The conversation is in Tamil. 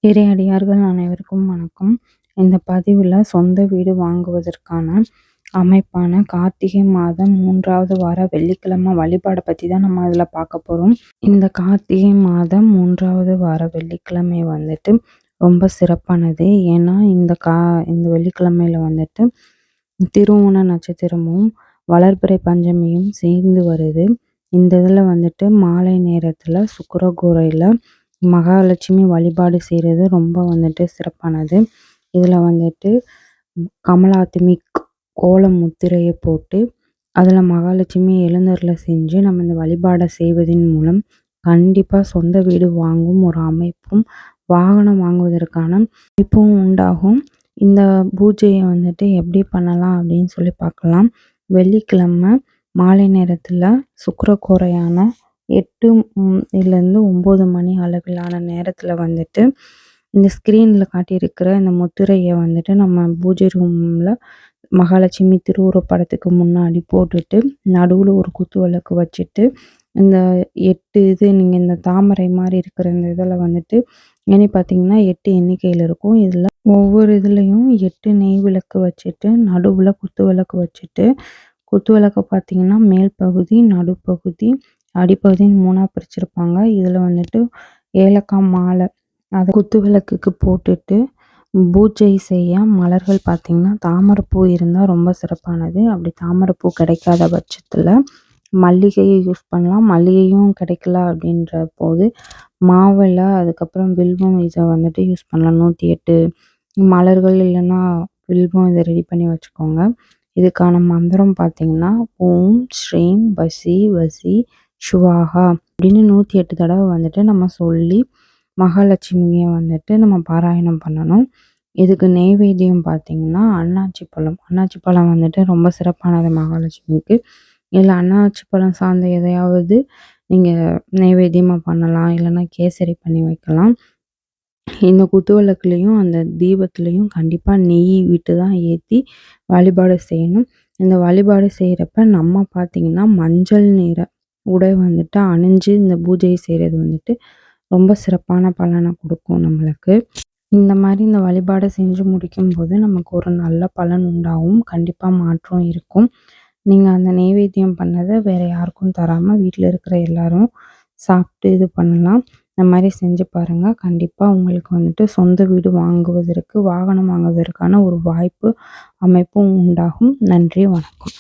இறையடியார்கள் அனைவருக்கும் வணக்கம். இந்த பதிவில் சொந்த வீடு வாங்குவதற்கான அமைப்பான கார்த்திகை மாதம் 3வது வார வெள்ளிக்கிழமை வழிபாடை பற்றி தான் நம்ம அதில் பார்க்க போகிறோம். இந்த கார்த்திகை மாதம் 3வது வார வெள்ளிக்கிழமை வந்துட்டு ரொம்ப சிறப்பானது. ஏன்னா இந்த வெள்ளிக்கிழமையில் வந்துட்டு திருவோண நட்சத்திரமும் வளர்பிறை பஞ்சமியும் சேர்ந்து வருது. இந்த இதில் வந்துட்டு மாலை நேரத்தில் சுக்கிரகூரையில் மகாலட்சுமி வழிபாடு செய்கிறது ரொம்ப வந்துட்டு சிறப்பானது. இதில் வந்துட்டு கமலாத்மிக் கோல முத்திரையை போட்டு அதில் மகாலட்சுமி எழுந்தருளை செஞ்சு நம்ம இந்த வழிபாடை செய்வதன் மூலம் கண்டிப்பாக சொந்த வீடு வாங்கும் ஒரு அமைப்பும் வாகனம் வாங்குவதற்கான அமைப்பும் உண்டாகும். இந்த பூஜையை வந்துட்டு எப்படி பண்ணலாம் அப்படின்னு சொல்லி பார்க்கலாம். வெள்ளிக்கிழமை மாலை நேரத்தில் சுக்கிரகோரையான 8 இருந்து 9 மணி அளவிலான நேரத்தில் வந்துட்டு இந்த ஸ்க்ரீனில் காட்டியிருக்கிற இந்த முத்திரையை வந்துட்டு நம்ம பூஜை ரூமில் மகாலட்சுமி திருவுருவப்படத்துக்கு முன்னாடி போட்டுட்டு நடுவில் ஒரு குத்து விளக்கு வச்சுட்டு இந்த 8 நீங்கள் இந்த தாமரை மாதிரி இருக்கிற இந்த இதில் வந்துட்டு பார்த்தீங்கன்னா 8 எண்ணிக்கையில் இருக்கும். இதில் ஒவ்வொரு இதுலேயும் 8 நெய் விளக்கு வச்சுட்டு நடுவில் குத்து விளக்கு வச்சுட்டு குத்து விளக்கு பார்த்தீங்கன்னா மேல் பகுதி, நடுப்பகுதி, அடிப்பகுதின்னு 3ஆக பிரிச்சிருப்பாங்க. இதில் வந்துட்டு ஏலக்காய் மாலை அதை குத்து விளக்குக்கு போட்டுட்டு பூஜை செய்ய மலர்கள் பார்த்திங்கன்னா தாமரைப்பூ இருந்தால் ரொம்ப சிறப்பானது. அப்படி தாமரைப்பூ கிடைக்காத பட்சத்தில் மல்லிகையை யூஸ் பண்ணலாம். மல்லிகையும் கிடைக்கல அப்படின்ற போது மாவிளை அதுக்கப்புறம் வில்வம் இதை வந்துட்டு யூஸ் பண்ணலாம். 108 மலர்கள் இல்லைன்னா வில்வம் இதை ரெடி பண்ணி வச்சுக்கோங்க. இதுக்கான மந்திரம் பார்த்திங்கன்னா ஓம் ஸ்ரீம் வசி வசி சுவாகா அப்படின்னு 108 தடவை வந்துட்டு நம்ம சொல்லி மகாலட்சுமியை வந்துட்டு நம்ம பாராயணம் பண்ணணும். இதுக்கு நெய்வேத்தியம் பார்த்திங்கன்னா அன்னாச்சி பழம் வந்துட்டு ரொம்ப சிறப்பானது மகாலட்சுமிக்கு. இல்லை அன்னாச்சி பழம் சார்ந்த எதையாவது நீங்கள் நெய்வேத்தியமாக பண்ணலாம், இல்லைன்னா கேசரி பண்ணி வைக்கலாம். இந்த குத்து விளக்குலேயும் அந்த தீபத்துலேயும் கண்டிப்பாக நெய் விட்டு தான் ஏற்றி வழிபாடு செய்யணும். இந்த வழிபாடு செய்கிறப்ப நம்ம பார்த்திங்கன்னா மஞ்சள் நிற உடை வந்துட்டு அணிஞ்சு இந்த பூஜையை செய்கிறது வந்துட்டு ரொம்ப சிறப்பான பலனை கொடுக்கும் நம்மளுக்கு. இந்த மாதிரி இந்த வழிபாடை செஞ்சு முடிக்கும்போது நமக்கு ஒரு நல்ல பலன் உண்டாகும். கண்டிப்பாக மாற்றம் இருக்கும். நீங்கள் அந்த நெய்வேத்தியம் பண்ணதை வேறு யாருக்கும் தராமல் வீட்டில் இருக்கிற எல்லாரும் சாப்பிட்டு இது பண்ணலாம். இந்த மாதிரி செஞ்சு பாருங்கள். கண்டிப்பாக உங்களுக்கு வந்துட்டு சொந்த வீடு வாங்குவதற்கு வாகனம் வாங்குவதற்கான ஒரு வாய்ப்பு அமைப்பும் உண்டாகும். நன்றி, வணக்கம்.